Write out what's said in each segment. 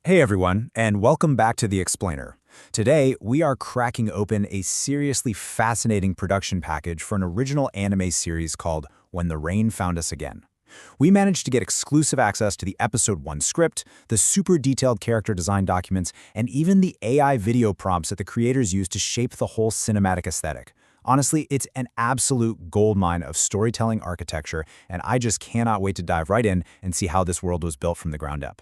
Hey everyone, and welcome back to The Explainer. Today, we are cracking open a seriously fascinating production package for an original anime series called When the Rain Found Us Again. We managed to get exclusive access to the Episode 1 script, the super detailed character design documents, and even the AI video prompts that the creators used to shape the whole cinematic aesthetic. Honestly, it's an absolute goldmine of storytelling architecture, and I just cannot wait to dive right in and see how this world was built from the ground up.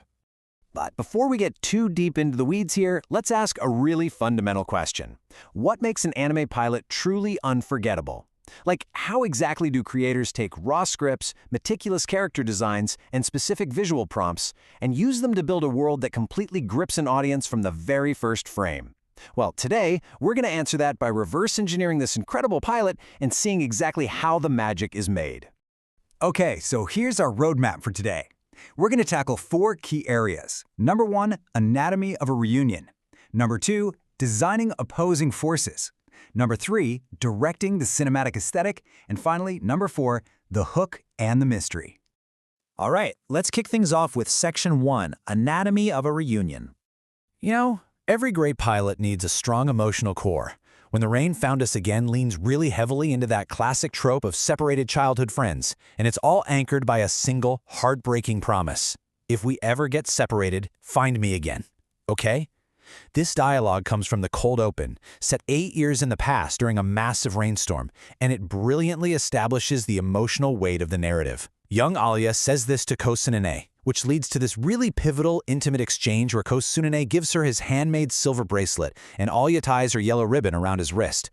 But before we get too deep into the weeds here, let's ask a really fundamental question. What makes an anime pilot truly unforgettable? Like, how exactly do creators take raw scripts, meticulous character designs, and specific visual prompts, and use them to build a world that completely grips an audience from the very first frame? Well, today, we're going to answer that by reverse engineering this incredible pilot and seeing exactly how the magic is made. Okay, so here's our roadmap for today. We're going to tackle 4 key areas. Number 1, anatomy of a reunion. Number 2, designing opposing forces. Number 3, directing the cinematic aesthetic. And finally, number 4, the hook and the mystery. All right, let's kick things off with Section 1, anatomy of a reunion. You know, every great pilot needs a strong emotional core. When the Rain Found Us Again leans really heavily into that classic trope of separated childhood friends, and it's all anchored by a single, heartbreaking promise. If we ever get separated, find me again. Okay? This dialogue comes from the cold open, set 8 years in the past during a massive rainstorm, and it brilliantly establishes the emotional weight of the narrative. Young Alya says this to Kosunay, which leads to this really pivotal, intimate exchange where Kosunay gives her his handmade silver bracelet and Alya ties her yellow ribbon around his wrist.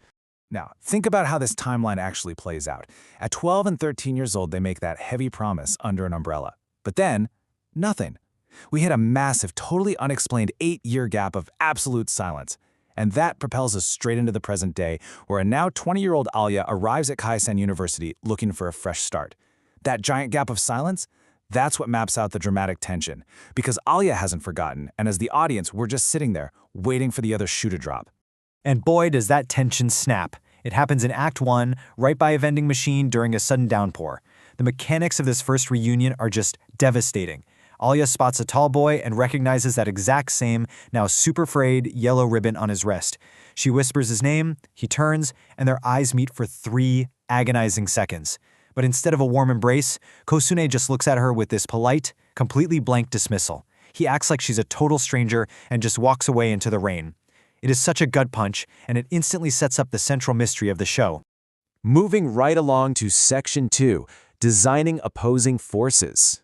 Now, think about how this timeline actually plays out. At 12 and 13 years old, they make that heavy promise under an umbrella. But then, nothing. We hit a massive, totally unexplained 8-year gap of absolute silence. And that propels us straight into the present day, where a now 20-year-old Alya arrives at Kosunay University looking for a fresh start. That giant gap of silence? That's what maps out the dramatic tension, because Alya hasn't forgotten, and as the audience, we're just sitting there, waiting for the other shoe to drop. And boy, does that tension snap. It happens in Act 1, right by a vending machine during a sudden downpour. The mechanics of this first reunion are just devastating. Alya spots a tall boy and recognizes that exact same, now super frayed, yellow ribbon on his wrist. She whispers his name, he turns, and their eyes meet for 3 agonizing seconds. But instead of a warm embrace, Kosunay just looks at her with this polite, completely blank dismissal. He acts like she's a total stranger and just walks away into the rain. It is such a gut punch, and it instantly sets up the central mystery of the show. Moving right along to Section 2, designing opposing forces.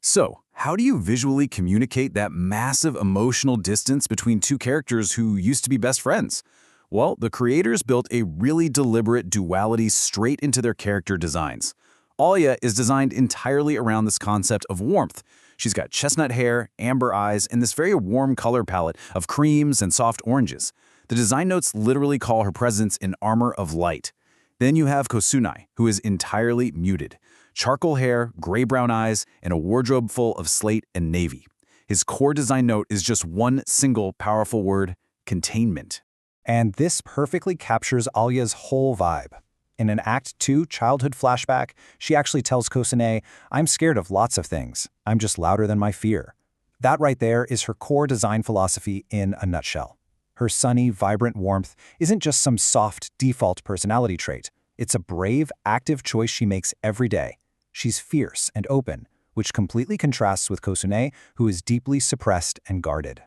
So, how do you visually communicate that massive emotional distance between 2 characters who used to be best friends? Well, the creators built a really deliberate duality straight into their character designs. Alya is designed entirely around this concept of warmth. She's got chestnut hair, amber eyes, and this very warm color palette of creams and soft oranges. The design notes literally call her presence an armor of light. Then you have Kosunay, who is entirely muted. Charcoal hair, gray-brown eyes, and a wardrobe full of slate and navy. His core design note is just one single powerful word: containment. And this perfectly captures Alya's whole vibe. In an Act 2 childhood flashback, she actually tells Kosunay, "I'm scared of lots of things. I'm just louder than my fear." That right there is her core design philosophy in a nutshell. Her sunny, vibrant warmth isn't just some soft, default personality trait. It's a brave, active choice she makes every day. She's fierce and open, which completely contrasts with Kosunay, who is deeply suppressed and guarded.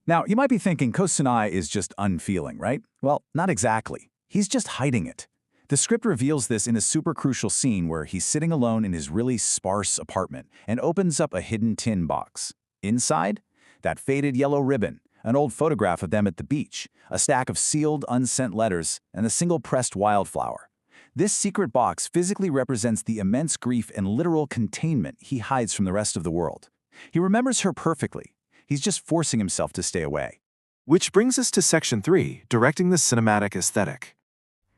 Now, you might be thinking Kosunay is just unfeeling, right? Well, not exactly. He's just hiding it. The script reveals this in a super crucial scene where he's sitting alone in his really sparse apartment and opens up a hidden tin box. Inside, that faded yellow ribbon, an old photograph of them at the beach, a stack of sealed, unsent letters, and a single pressed wildflower. This secret box physically represents the immense grief and literal containment he hides from the rest of the world. He remembers her perfectly. He's just forcing himself to stay away. Which brings us to Section 3, directing the cinematic aesthetic.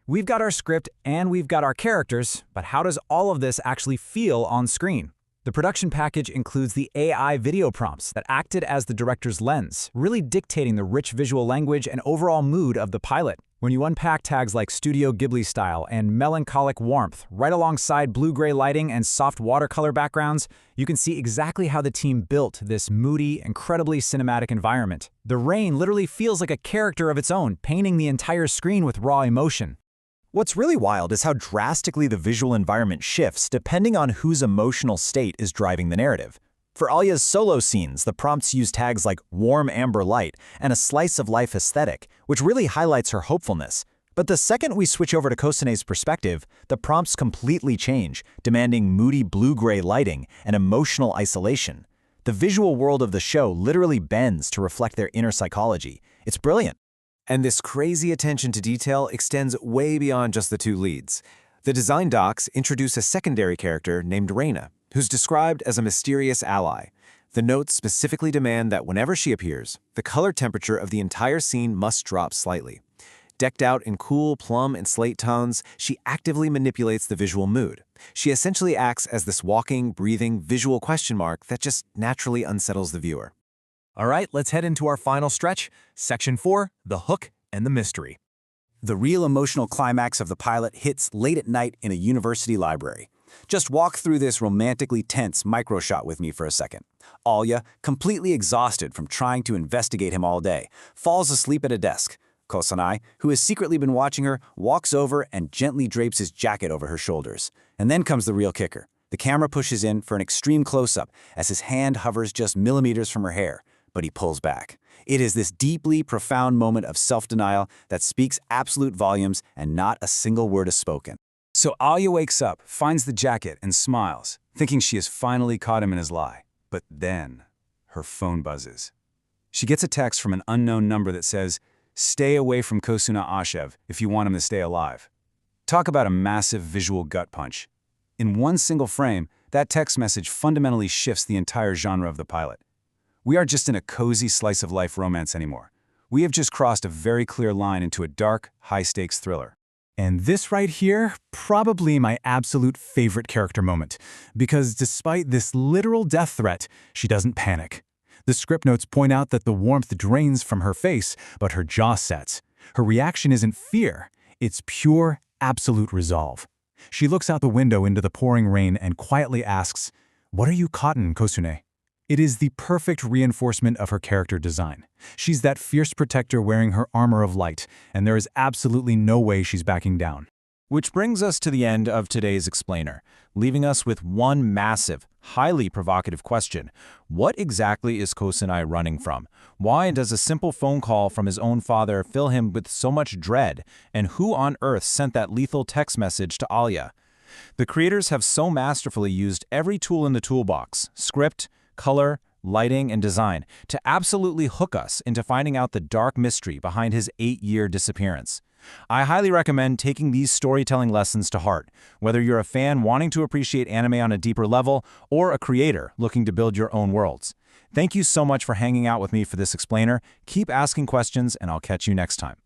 We've got our script and we've got our characters, but how does all of this actually feel on screen? The production package includes the AI video prompts that acted as the director's lens, really dictating the rich visual language and overall mood of the pilot. When you unpack tags like Studio Ghibli style and melancholic warmth right alongside blue-gray lighting and soft watercolor backgrounds, you can see exactly how the team built this moody, incredibly cinematic environment. The rain literally feels like a character of its own, painting the entire screen with raw emotion. What's really wild is how drastically the visual environment shifts depending on whose emotional state is driving the narrative. For Alya's solo scenes, the prompts use tags like warm amber light and a slice of life aesthetic, which really highlights her hopefulness. But the second we switch over to Kosunay's perspective, the prompts completely change, demanding moody blue-gray lighting and emotional isolation. The visual world of the show literally bends to reflect their inner psychology. It's brilliant. And this crazy attention to detail extends way beyond just the two leads. The design docs introduce a secondary character named Reina, who's described as a mysterious ally. The notes specifically demand that whenever she appears, the color temperature of the entire scene must drop slightly. Decked out in cool plum and slate tones, she actively manipulates the visual mood. She essentially acts as this walking, breathing, visual question mark that just naturally unsettles the viewer. All right, let's head into our final stretch, Section 4, the hook and the mystery. The real emotional climax of the pilot hits late at night in a university library. Just walk through this romantically tense micro-shot with me for a second. Alya, completely exhausted from trying to investigate him all day, falls asleep at a desk. Kosunay, who has secretly been watching her, walks over and gently drapes his jacket over her shoulders. And then comes the real kicker. The camera pushes in for an extreme close-up as his hand hovers just millimeters from her hair, but he pulls back. It is this deeply profound moment of self-denial that speaks absolute volumes and not a single word is spoken. So Alya wakes up, finds the jacket, and smiles, thinking she has finally caught him in his lie. But then, her phone buzzes. She gets a text from an unknown number that says, "Stay away from Kosunay Ashev if you want him to stay alive." Talk about a massive visual gut punch. In one single frame, that text message fundamentally shifts the entire genre of the pilot. We are just in a cozy slice-of-life romance anymore. We have just crossed a very clear line into a dark, high-stakes thriller. And this right here, probably my absolute favorite character moment, because despite this literal death threat, she doesn't panic. The script notes point out that the warmth drains from her face, but her jaw sets. Her reaction isn't fear, it's pure, absolute resolve. She looks out the window into the pouring rain and quietly asks, "What are you caught in, Kosunay?" It is the perfect reinforcement of her character design. She's that fierce protector wearing her armor of light, and there is absolutely no way she's backing down. Which brings us to the end of today's explainer, leaving us with one massive, highly provocative question. What exactly is Kosunay running from? Why does a simple phone call from his own father fill him with so much dread? And who on earth sent that lethal text message to Alya? The creators have so masterfully used every tool in the toolbox, script, color, lighting, and design, to absolutely hook us into finding out the dark mystery behind his 8-year disappearance. I highly recommend taking these storytelling lessons to heart, whether you're a fan wanting to appreciate anime on a deeper level or a creator looking to build your own worlds. Thank you so much for hanging out with me for this explainer. Keep asking questions, and I'll catch you next time.